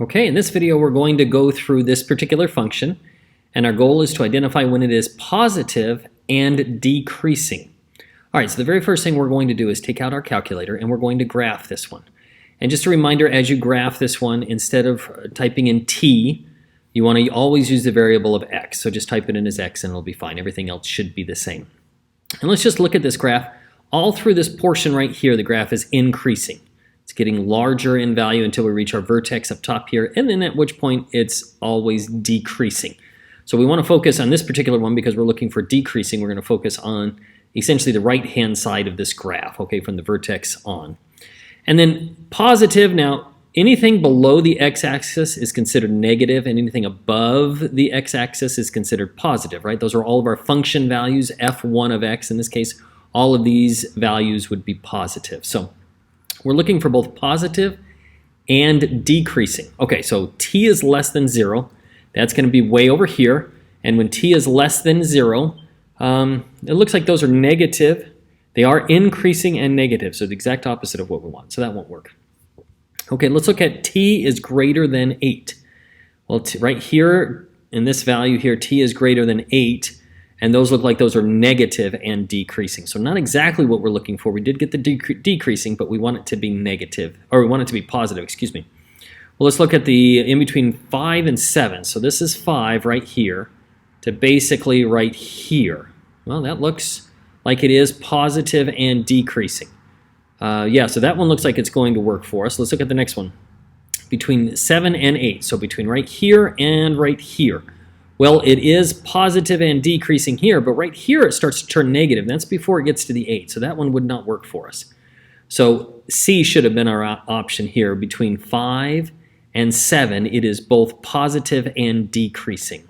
Okay, in this video we're going to go through this particular function, and our goal is to identify when it is positive and decreasing. All right, so the very first thing we're going to do is take out our calculator and we're going to graph this one. And just a reminder, as you graph this one, instead of typing in t, you want to always use the variable of x. So just type it in as x and it'll be fine. Everything else should be the same. And let's just look at this graph. All through this portion right here, the graph is increasing. It's getting larger in value until we reach our vertex up top here, and then at which point it's always decreasing. So we want to focus on this particular one because we're looking for decreasing. We're going to focus on essentially the right-hand side of this graph, okay, from the vertex on. And then positive, now anything below the x-axis is considered negative, and anything above the x-axis is considered positive, right? Those are all of our function values, f1 of x in this case. All of these values would be positive. So we're looking for both positive and decreasing. Okay, so t is less than 0. That's going to be way over here. And when t is less than 0, it looks like those are negative. They are increasing and negative, so the exact opposite of what we want. So that won't work. Okay, let's look at t is greater than 8. Well, right here, in this value here, t is greater than 8. And those look like those are negative and decreasing. So not exactly what we're looking for. We did get the decreasing, but we want it to be negative, or we want it to be positive, excuse me. Well, let's look at the in between 5 and 7. So this is 5 right here to basically right here. Well, that looks like it is positive and decreasing. Yeah, so that one looks like it's going to work for us. Let's look at the next one. Between 7 and 8, so between right here and right here. Well, it is positive and decreasing here, but right here it starts to turn negative. That's before it gets to the 8, so that one would not work for us. So C should have been our option here. Between 5 and 7, it is both positive and decreasing.